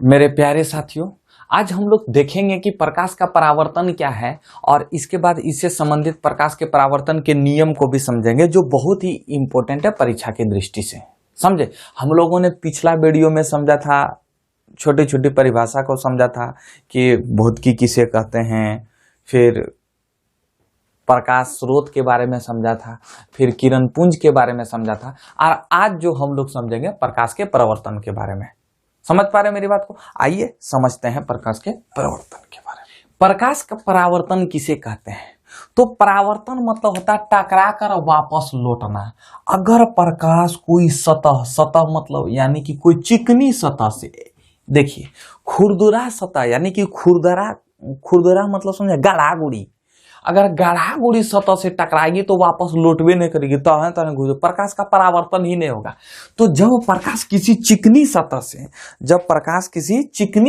मेरे प्यारे साथियों, आज हम लोग देखेंगे कि प्रकाश का परावर्तन क्या है और इसके बाद इससे संबंधित प्रकाश के परावर्तन के नियम को भी समझेंगे, जो बहुत ही इंपॉर्टेंट है परीक्षा की दृष्टि से। समझे? हम लोगों ने पिछला वीडियो में समझा था, छोटी छोटी परिभाषा को समझा था कि भौतिकी किसे कहते हैं, फिर प्रकाश स्रोत के बारे में समझा था, फिर किरण पुंज के बारे में समझा था, और आज जो हम लोग समझेंगे प्रकाश के परावर्तन के बारे में। समझ पा रहे हैं मेरी बात को? आइए समझते हैं प्रकाश के परावर्तन के बारे में। प्रकाश का परावर्तन किसे कहते हैं? तो परावर्तन मतलब होता है टकरा कर वापस लौटना। अगर प्रकाश कोई सतह मतलब यानी कि कोई चिकनी सतह से, देखिए खुरदुरा सतह यानी कि खुरदुरा मतलब समझे गाढ़ा गुड़ी, अगर गाढ़ा गुड़ी सतह से टकराएगी तो वापस लौटवे नहीं करेगी, तो प्रकाश का परावर्तन ही नहीं होगा। तो जब प्रकाश किसी चिकनी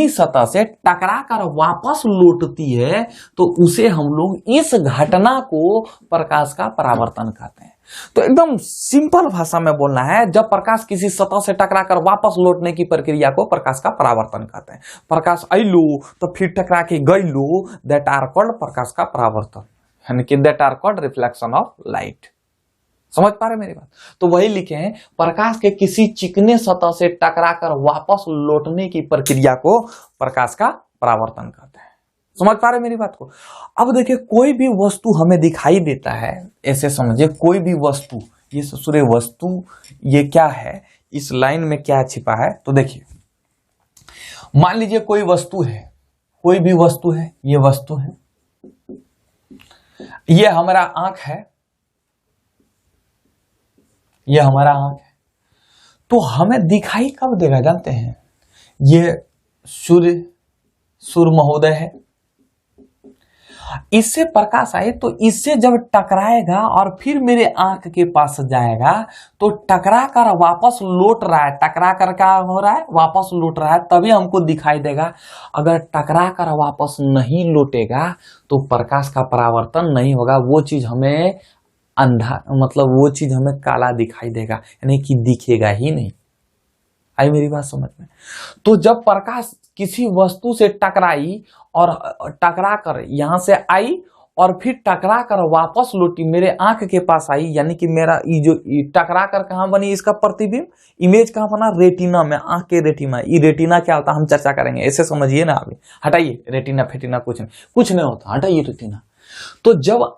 सतह से टकरा कर वापस लौटती है तो उसे हम लोग इस घटना को प्रकाश का परावर्तन कहते हैं। तो एकदम सिंपल भाषा में बोलना है, जब प्रकाश किसी सतह से टकराकर वापस लौटने की प्रक्रिया को प्रकाश का परावर्तन कहते हैं। प्रकाश आइलो तो फिर टकरा के गइलो, दैट आर कॉल्ड प्रकाश का परावर्तन, यानी कि that are called reflection of light. समझ पा रहे मेरी बात? तो वही लिखे हैं, प्रकाश के किसी चिकने सतह से टकराकर वापस लौटने की प्रक्रिया को प्रकाश का परावर्तन कहते हैं। समझ पा रहे मेरी बात को? अब देखिए, कोई भी वस्तु हमें दिखाई देता है, ऐसे समझिए कोई भी वस्तु, ये सूर्य वस्तु, ये क्या है, इस लाइन में क्या छिपा है, तो देखिए मान लीजिए कोई वस्तु है, कोई भी वस्तु है, ये वस्तु है, ये हमारा आंख है, ये हमारा आंख है। तो हमें दिखाई कब देगा जानते हैं? ये सूर्य महोदय है, इससे प्रकाश आए तो इससे जब टकराएगा और फिर मेरे आंख के पास जाएगा तो टकरा कर वापस लौट रहा है, टकरा कर क्या हो रहा है, वापस लौट रहा है, तभी हमको दिखाई देगा। अगर टकरा कर वापस नहीं लौटेगा तो प्रकाश का परावर्तन नहीं होगा, वो चीज हमें अंधा मतलब वो चीज हमें काला दिखाई देगा, यानी कि दिखेगा ही नहीं। आई मेरी बात समझ में? तो जब प्रकाश किसी वस्तु से टकराई और टकरा कर यहां से आई और फिर टकरा कर वापस लौटी, मेरे आंख के पास आई, यानी कि मेरा ये जो टकरा कर कहां बनी, इसका प्रतिबिंब इमेज कहां बना, रेटिना में, आंख के रेटिना। ये रेटिना क्या होता है हम चर्चा करेंगे, ऐसे समझिए ना। अभी हटाइए रेटिना फेटिना, कुछ नहीं होता, हटाइए रेटिना। तो जब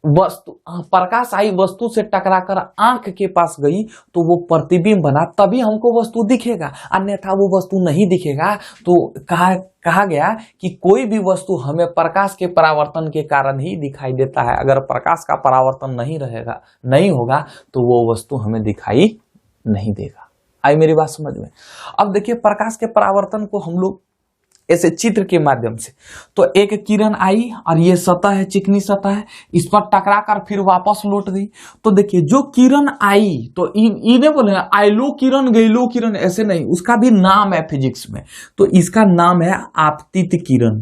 प्रकाश आई, वस्तु से टकराकर आंख के पास गई तो वो प्रतिबिंब बना, तभी हमको वस्तु दिखेगा, अन्यथा वो वस्तु नहीं दिखेगा। तो कहा गया कि कोई भी वस्तु हमें प्रकाश के परावर्तन के कारण ही दिखाई देता है। अगर प्रकाश का परावर्तन नहीं होगा तो वो वस्तु हमें दिखाई नहीं देगा। आई मेरी बात समझ में? अब देखिए, प्रकाश के परावर्तन को हम लोग ऐसे चित्र के माध्यम से, तो एक किरण आई और ये सतह है, चिकनी सतह है, इस पर टकरा कर फिर वापस लौट गई। तो देखिए जो किरण आई, तो इन्हें बोले आइलो किरण गईलो किरण, ऐसे नहीं, उसका भी नाम है फिजिक्स में। तो इसका नाम है आपतित किरण।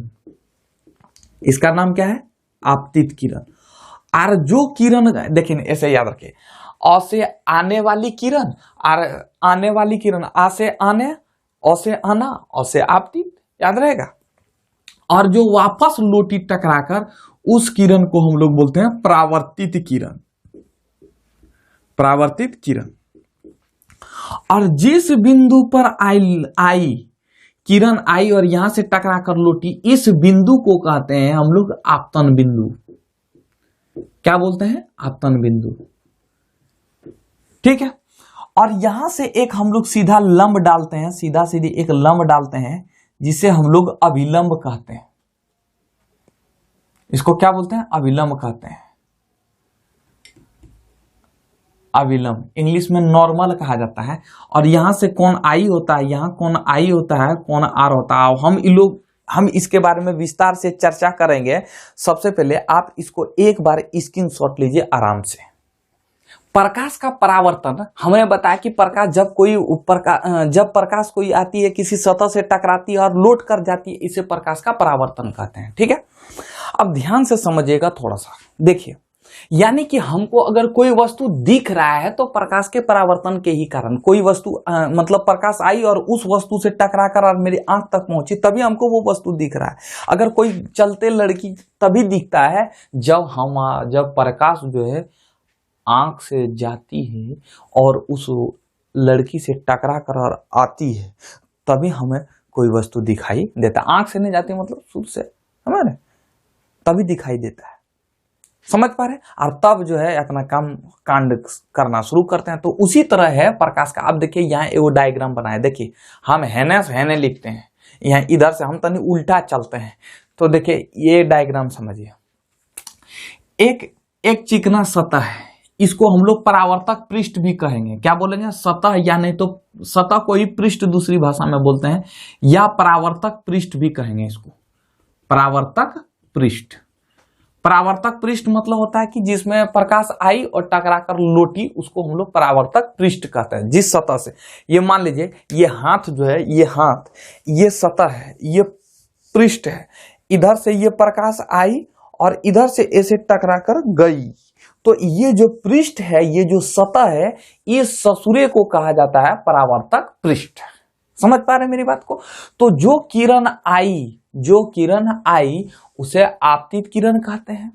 इसका नाम क्या है? आपतित किरण। और जो किरण, देखिए ऐसे याद रखिए, अ से आने वाली किरण और आने वाली किरण, आ से आने, अ से आना, अ से आपतित, याद रहेगा। और जो वापस लौटी टकराकर, उस किरण को हम लोग बोलते हैं परावर्तित किरण। परावर्तित किरण। और जिस बिंदु पर आई किरण आई और यहां से टकराकर लौटी, इस बिंदु को कहते हैं हम लोग आपतन बिंदु। क्या बोलते हैं? आपतन बिंदु। ठीक है। और यहां से एक हम लोग सीधा लंब डालते हैं, सीधा सीधी एक लंब डालते हैं, जिसे हम लोग अभिलंब कहते हैं। इसको क्या बोलते हैं? अभिलंब कहते हैं। अभिलंब इंग्लिश में नॉर्मल कहा जाता है। और यहां से कोण आई होता है, यहां कोण आई होता है, कोण आर होता है। हम इसके बारे में विस्तार से चर्चा करेंगे। सबसे पहले आप इसको एक बार स्क्रीनशॉट लीजिए आराम से। प्रकाश का परावर्तन हमें बताया कि प्रकाश जब प्रकाश कोई आती है, किसी सतह से टकराती है और लौट कर जाती है, इसे प्रकाश का परावर्तन कहते हैं। ठीक है। अब ध्यान से समझिएगा थोड़ा सा। देखिए, यानी कि हमको अगर कोई वस्तु दिख रहा है तो प्रकाश के परावर्तन के ही कारण कोई वस्तु मतलब प्रकाश आई और उस वस्तु से टकरा कर और मेरी आंख तक पहुंची, तभी हमको वो वस्तु दिख रहा है। अगर कोई चलते लड़की तभी दिखता है जब प्रकाश जो है आंख से जाती है और उस लड़की से टकरा कर और आती है, तभी हमें कोई वस्तु दिखाई देता है। आंख से नहीं जाती मतलब सूर्य से हमारे, तभी दिखाई देता है। समझ पा रहे? और तब जो है अपना कांड करना शुरू करते हैं। तो उसी तरह है प्रकाश का। अब देखिए यहाँ एगो डायग्राम बनाया, देखिए हम हैने से हैने लिखते हैं, यहाँ इधर से हम तनी उल्टा चलते हैं। तो देखिए ये डायग्राम समझिए, एक चिकना सतह है, इसको हम लोग परावर्तक पृष्ठ भी कहेंगे। क्या बोलेंगे? सतह, या नहीं तो सतह को ही पृष्ठ दूसरी भाषा में बोलते हैं, या परावर्तक पृष्ठ भी कहेंगे इसको। परावर्तक पृष्ठ, परावर्तक पृष्ठ मतलब होता है कि जिसमें प्रकाश आई और टकरा कर लौटी, उसको हम लोग परावर्तक पृष्ठ कहते हैं। जिस सतह से, ये मान लीजिए ये हाथ जो है, ये हाथ, ये सतह है, ये पृष्ठ है, इधर से ये प्रकाश आई और इधर से ऐसे टकरा कर गई, तो ये जो पृष्ठ है, ये जो सतह है, इस ससुरे को कहा जाता है परावर्तक पृष्ठ। समझ पा रहे हैं मेरी बात को? तो जो किरण आई उसे आपतित किरण कहते हैं।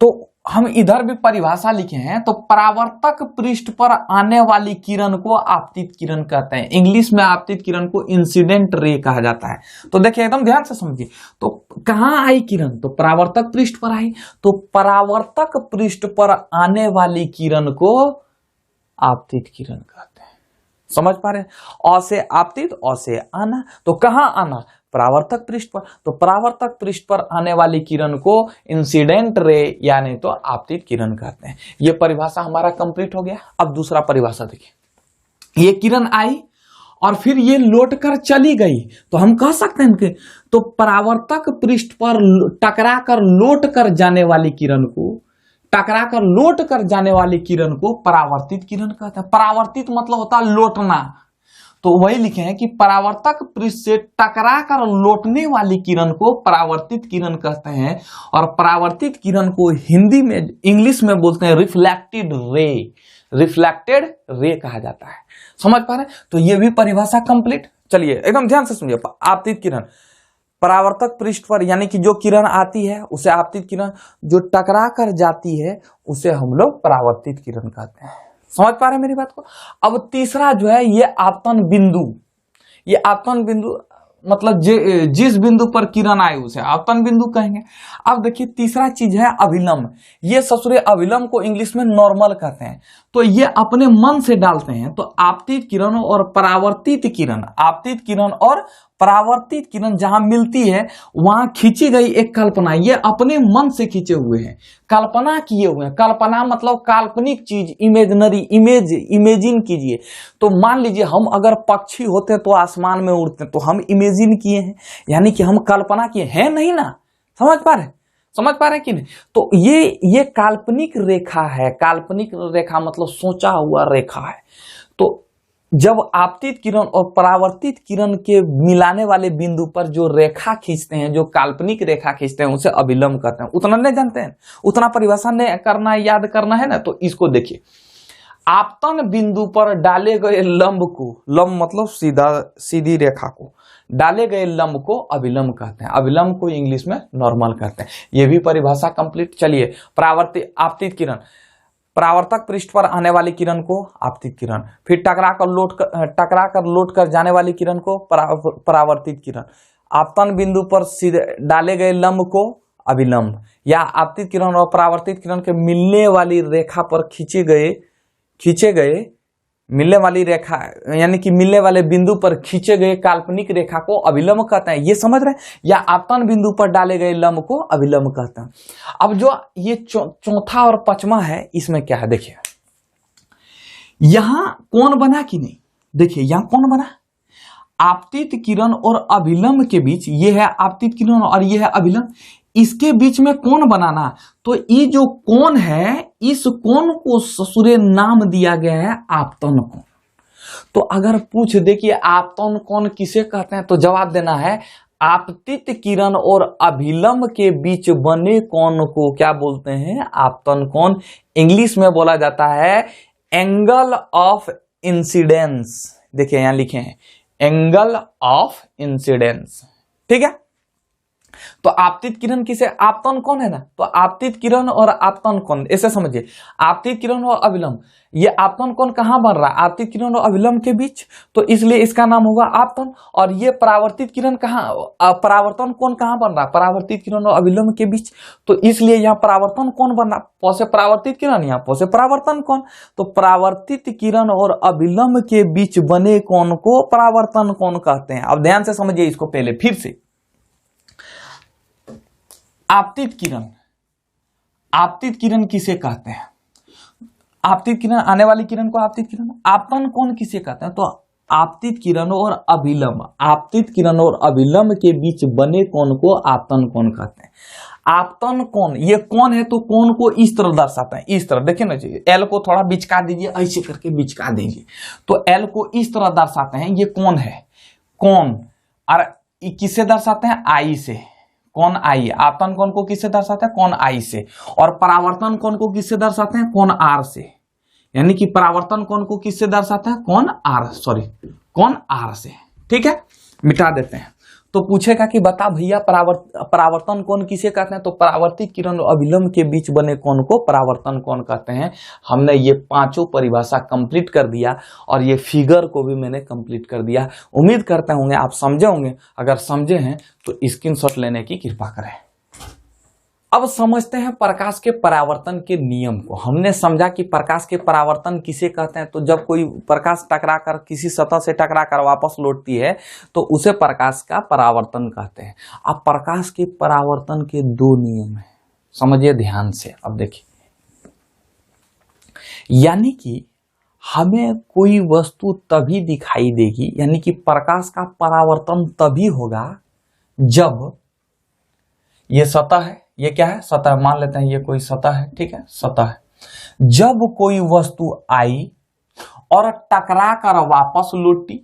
तो हम इधर भी परिभाषा लिखे हैं, तो परावर्तक पृष्ठ पर आने वाली किरण को आपतित किरण कहते हैं। इंग्लिश में आपतित किरण को इंसिडेंट रे कहा जाता है। तो देखिए एकदम ध्यान से समझिए, तो कहां आई किरण? तो परावर्तक पृष्ठ पर आई। तो परावर्तक पृष्ठ पर आने वाली किरण को आपतित किरण कहते हैं। समझ पा रहे हैं? अ से आपतित, अ से आना। तो कहां आना? परावर्तक पृष्ठ पर। तो परावर्तक पृष्ठ पर आने वाली किरण को इंसिडेंट रे यानी तो आपतित किरण कहते हैं। ये परिभाषा हमारा कंप्लीट हो गया। अब दूसरा परिभाषा देखिए, ये किरण आई और फिर ये लौट कर चली गई, तो हम कह सकते हैं कि तो परावर्तक पृष्ठ पर टकरा कर लौट कर जाने वाली किरण को, टकरा कर लौट कर जाने वाली किरण को परावर्तित किरण कहते हैं। परावर्तित मतलब होता है लौटना, तो वही लिखे हैं कि परावर्तक पृष्ठ से टकरा कर लौटने वाली किरण को परावर्तित किरण कहते हैं। और परावर्तित किरण को हिंदी में, इंग्लिश में बोलते हैं रिफ्लेक्टेड रे, रिफ्लेक्टेड रे कहा जाता है। समझ पा रहे हैं? तो ये भी परिभाषा कंप्लीट। चलिए एकदम ध्यान से सुनिए, आपतित किरण परावर्तक पृष्ठ पर, यानी कि जो किरण आती है उसे आपतित किरण, जो टकरा कर जाती है उसे हम लोग परावर्तित किरण कहते हैं। समझ पा रहे हैं मेरी बात को? अब तीसरा जो है ये आपतन बिंदु, ये आपतन बिंदु मतलब जिस बिंदु पर किरण आए उसे आपतन बिंदु कहेंगे। अब देखिए तीसरा चीज है अभिलंब। ये ससुरे अभिलंब को इंग्लिश में नॉर्मल कहते हैं। तो ये अपने मन से डालते हैं। तो आपतित किरण और परावर्तित किरण, आपतित किरण और परावर्तित किरण जहां मिलती है वहां खींची गई एक कल्पना, ये अपने मन से खींचे हुए हैं, कल्पना किए हुए हैं। कल्पना मतलब काल्पनिक चीज, इमेजिनरी, इमेजिन कीजिए। तो मान लीजिए हम अगर पक्षी होते तो आसमान में उड़ते, तो हम इमेजिन किए हैं, यानी कि हम कल्पना किए हैं, नहीं ना? समझ पा रहे कि नहीं? तो ये काल्पनिक रेखा है। काल्पनिक रेखा मतलब सोचा हुआ रेखा है। तो जब आपतित किरण और परावर्तित किरण के मिलाने वाले बिंदु पर जो रेखा खींचते हैं, जो काल्पनिक रेखा खींचते हैं, उसे अभिलंब कहते हैं। उतना नहीं जानते हैं, उतना परिभाषा नहीं करना, याद करना है ना? तो इसको देखिए, आपतन बिंदु पर डाले गए लंब को, लंब मतलब सीधी रेखा को, डाले गए लंब को अभिलंब कहते हैं। अभिलंब को इंग्लिश में नॉर्मल कहते हैं। यह भी परिभाषा कंप्लीट। चलिए आपतित किरण, परावर्तक पृष्ठ पर आने वाली किरण को आपतित किरण, फिर टकरा कर लौट कर जाने वाली किरण को परावर्तित किरण, आपतन बिंदु पर सीधे डाले गए लंब को अभिलंब, या आपतित किरण और परावर्तित किरण के मिलने वाली रेखा पर खींचे गए मिलने वाली रेखा, यानी कि मिलने वाले बिंदु पर खींचे गए काल्पनिक रेखा को अभिलंब कहते हैं। ये समझ रहे हैं? या आपतन बिंदु पर डाले गए लंब को अभिलंब कहते हैं। अब जो ये चौथा और पांचवा है, इसमें क्या है देखिए, यहां कौन बना कि नहीं? देखिए यहां कौन बना? आपतित किरण और अभिलंब के बीच, ये है आपतित किरण और ये है अभिलंब, इसके बीच में कोण बनाना। तो ये जो कोण है, इस कोण को ससुरे नाम दिया गया है आपतन कोण। तो अगर पूछ दे कि आपतन कोण किसे कहते हैं, तो जवाब देना है आपतित किरण और अभिलंब के बीच बने कोण को क्या बोलते हैं? आपतन कोण। इंग्लिश में बोला जाता है एंगल ऑफ इंसिडेंस। देखिए यहां लिखे हैं एंगल ऑफ इंसिडेंस, ठीक है। तो आपतित किरण किसे? आपतन कोण है ना, तो आपतित किरण और आपतन कोण ऐसे समझिए। आपतित किरण और अभिलंब, ये आपतन कोण कहां बन रहा है? आपतित किरण और अभिलंब के बीच, तो इसलिए इसका नाम होगा आपतन। और ये परावर्तित किरण कहां, परावर्तन कोण कहां बन रहा है? परावर्तित किरण और अभिलंब के बीच, तो इसलिए यहाँ परावर्तन कोण बन रहा। प से परावर्तित किरण, यहाँ प से परावर्तन कोण। तो परावर्तित किरण और अभिलंब के बीच बने कोण को परावर्तन कोण कहते हैं। अब ध्यान से समझिए इसको पहले फिर से। आपतित किरण, आपतित किरण किसे कहते हैं? आपतित किरण, आने वाली किरण को आपतित किरण। आपतन कोण किसे कहते हैं? तो आपतित किरण और अभिलंब, आपतित किरण और अभिलंब के बीच बने कोण को आपतन कोण कहते हैं। आपतन कोण, ये कोण है तो कोण को इस तरह दर्शाते हैं, इस तरह देखिए ना, एल को थोड़ा बिचका दीजिए, ऐसे करके बिचका दीजिए, तो एल को इस तरह दर्शाते हैं, ये कोण है, कोण। और किससे दर्शाते हैं? आई से, कोण आई। आपतन कोण को किससे दर्शाते हैं? कोण आई से। और परावर्तन कोण को किससे दर्शाते हैं? कोण आर से। यानी कि परावर्तन कोण को किससे दर्शाते हैं? कोण आर, सॉरी कोण आर से, ठीक है, मिटा देते हैं। तो पूछेगा कि बता भैया परावर्तन कोण किसे कहते हैं? तो परावर्तित किरण और अभिलंब के बीच बने कोण को परावर्तन कोण कहते हैं। हमने ये पांचों परिभाषा कंप्लीट कर दिया और ये फिगर को भी मैंने कंप्लीट कर दिया। उम्मीद करते होंगे आप समझे होंगे। अगर समझे हैं तो स्क्रीनशॉट लेने की कृपा करें। अब समझते हैं प्रकाश के परावर्तन के नियम को। हमने समझा कि प्रकाश के परावर्तन किसे कहते हैं, तो जब कोई प्रकाश टकरा कर किसी सतह से टकरा कर वापस लौटती है तो उसे प्रकाश का परावर्तन कहते हैं। अब प्रकाश के परावर्तन के दो नियम हैं, समझिए ध्यान से। अब देखिए, यानी कि हमें कोई वस्तु तभी दिखाई देगी, यानी कि प्रकाश का परावर्तन तभी होगा जब ये सतह है, ये क्या है? सतह। मान लेते हैं ये कोई सतह है, ठीक है, सतह है। जब कोई वस्तु आई और टकरा कर वापस लौटी,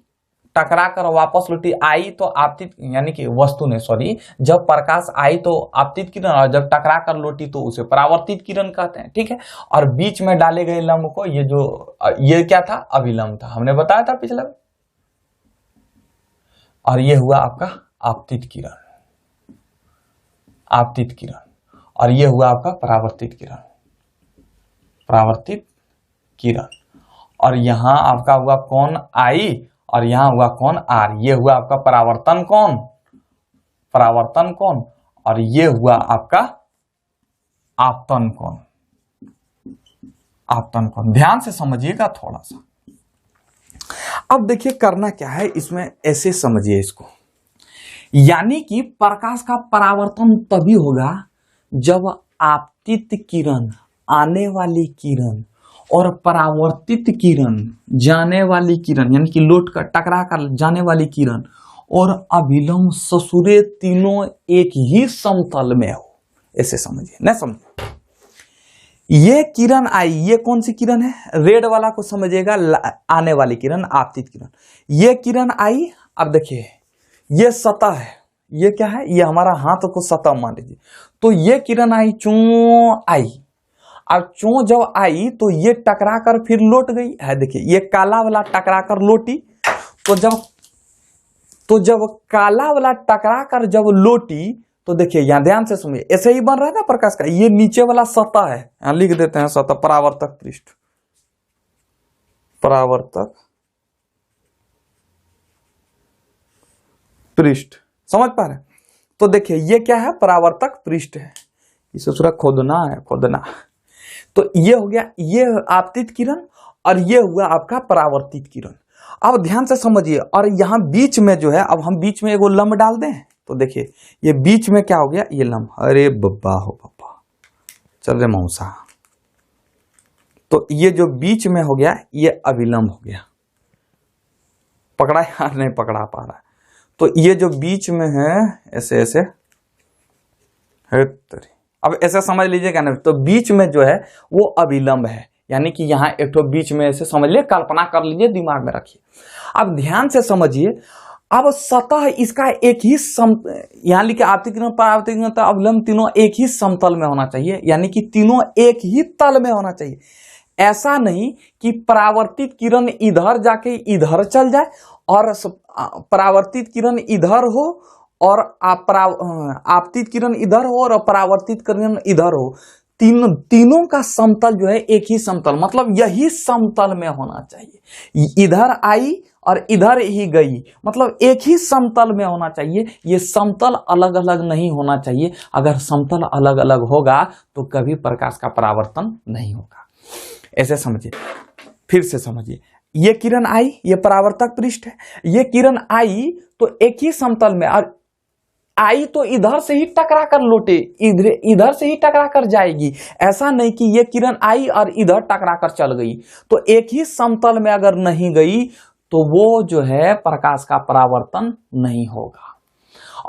टकरा कर वापस लौटी, आई तो आपतित, यानी कि वस्तु ने, सॉरी, जब प्रकाश आई तो आपतित किरण, और जब टकरा कर लौटी तो उसे परावर्तित किरण कहते हैं, ठीक है। और बीच में डाले गए लंब को, ये जो, ये क्या था? अभिलंब था, हमने बताया था पिछले। और ये हुआ आपका आपतित किरण, आपतित किरण। और ये हुआ आपका परावर्तित किरण, परावर्तित किरण। और यहां आपका हुआ कोण आई और यहां हुआ कोण आर। ये हुआ आपका परावर्तन कोण, परावर्तन कोण। और ये हुआ आपका आपतन कोण, आपतन कोण। ध्यान से समझिएगा थोड़ा सा। अब देखिए करना क्या है इसमें, ऐसे समझिए इसको। यानी कि प्रकाश का परावर्तन तभी होगा जब आपतित किरण, आने वाली किरण, और परावर्तित किरण, जाने वाली किरण, यानी कि लौट कर टकरा कर जाने वाली किरण, और अभिलंब ससुरे तीनों एक ही समतल में हो। ऐसे समझिए, नहीं समझिए। ये किरण आई, ये कौन सी किरण है? रेड वाला को समझिएगा, आने वाली किरण, आपतित किरण। ये किरण आई, अब देखिए ये सतह है, ये क्या है? ये हमारा हाथ को सतह मान लीजिए। तो ये किरण आई, चू आई। अब चू जब आई तो ये टकरा कर फिर लौट गई है। देखिए ये काला वाला टकरा कर लौटी, तो जब काला वाला टकरा कर जब लौटी तो देखिए यहां ध्यान से सुनिए, ऐसे ही बन रहा है ना प्रकाश का। ये नीचे वाला सतह है, यहां लिख देते हैं सतह, परावर्तक पृष्ठ, परावर्तक पृष्ठ, समझ पा रहे हैं? तो देखिए ये क्या है? परावर्तक पृष्ठ है। इसे थोड़ा खोदना है, खोदना। तो ये हो गया, ये आपतित किरण, और ये हुआ आपका परावर्तित किरण। अब ध्यान से समझिए। और यहां बीच में जो है, अब हम बीच में एगो लंब डाल दें, तो देखिए ये बीच में क्या हो गया? ये लंब। अरे बब्बा हो बब्बा, चल रहे मौसा। तो ये जो बीच में हो गया ये अभिलंब हो गया। पकड़ा यार? नहीं पकड़ा पा रहा है। तो ये जो बीच में है ऐसे ऐसे है, अब ऐसे समझ लीजिएगा ना। तो बीच में जो है वो अभिलंब है, यानी कि यहाँ एक तो बीच में ऐसे समझ लिए, कल्पना कर लीजिए, दिमाग में रखिए। अब ध्यान से समझिए, अब सतह इसका एक ही यहाँ लिखे आपतित किरण परावर्तित किरण अवलंब तीनों एक ही समतल में होना चाहिए, यानी कि तीनों एक ही तल में होना चाहिए। ऐसा नहीं कि परावर्तित किरण इधर जाके इधर चल जाए और परावर्तित किरण इधर हो और आपतित किरण इधर हो और परावर्तित किरण इधर हो। तीनों का समतल जो है एक ही समतल, मतलब यही समतल में होना चाहिए। इधर आई और इधर ही गई, मतलब एक ही समतल में होना चाहिए। ये समतल अलग अलग नहीं होना चाहिए। अगर समतल अलग अलग होगा तो कभी प्रकाश का परावर्तन नहीं होगा। ऐसे समझिए, फिर से समझिए। ये किरण आई, ये परावर्तक पृष्ठ है, ये किरण आई तो एक ही समतल में, और आई तो इधर से ही टकरा कर लौटे, इधर से ही टकरा कर जाएगी। ऐसा नहीं कि ये किरण आई और इधर टकरा कर चल गई। तो एक ही समतल में अगर नहीं गई तो वो जो है प्रकाश का परावर्तन नहीं होगा।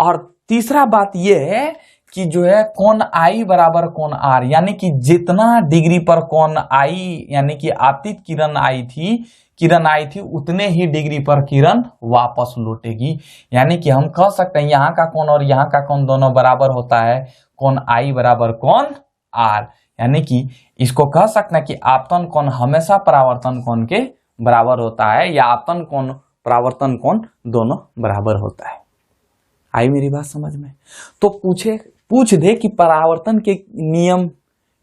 और तीसरा बात यह है कि जो है कोण आई बराबर कोण आर, यानी कि जितना डिग्री पर कोण आई, यानी कि आपतित किरण आई थी उतने ही डिग्री पर किरण वापस लौटेगी। यानी कि हम कह सकते हैं यहाँ का कोण और यहाँ का कोण दोनों बराबर होता है, कोण आई बराबर कोण आर। यानी कि इसको कह सकते हैं कि आपतन कोण हमेशा परावर्तन कोण के बराबर होता है, या आपतन कोण परावर्तन कोण दोनों बराबर होता है। आई मेरी बात समझ में? तो पूछ दे कि परावर्तन के नियम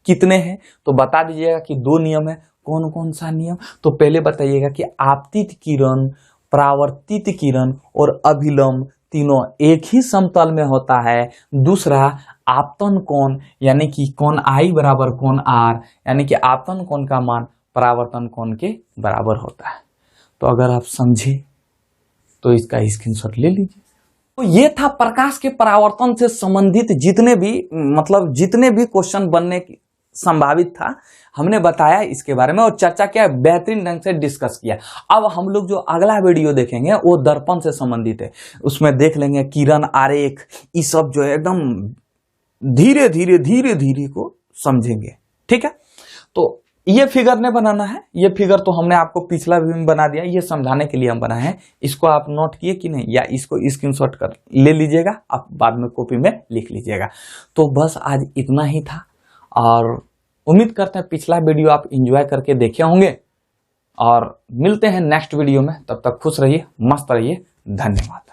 कितने हैं, तो बता दीजिएगा कि 2 नियम है। कौन कौन सा नियम? तो पहले बताइएगा कि आपतित किरण, परावर्तित किरण और अभिलंब तीनों एक ही समतल में होता है। दूसरा, आपतन कोण यानी कि कोण आई बराबर कोण आर, यानी कि आपतन कोण का मान परावर्तन कोण के बराबर होता है। तो अगर आप समझे तो इसका स्क्रीनशॉट ले लीजिए। तो ये था प्रकाश के परावर्तन से संबंधित जितने भी क्वेश्चन बनने की संभावित था, हमने बताया इसके बारे में और चर्चा किया, बेहतरीन ढंग से डिस्कस किया। अब हम लोग जो अगला वीडियो देखेंगे वो दर्पण से संबंधित है। उसमें देख लेंगे किरण आरेख, ये सब जो है एकदम धीरे धीरे को समझेंगे। ठीक है, तो ये फिगर ने बनाना है। ये फिगर तो हमने आपको पिछला वीडियो में बना दिया, ये समझाने के लिए हम बनाए हैं। इसको आप नोट किए कि नहीं, या इसको स्क्रीनशॉट कर ले लीजिएगा, आप बाद में कॉपी में लिख लीजिएगा। तो बस आज इतना ही था और उम्मीद करते हैं पिछला वीडियो आप एंजॉय करके देखे होंगे, और मिलते हैं नेक्स्ट वीडियो में। तब तक खुश रहिए, मस्त रहिए, धन्यवाद।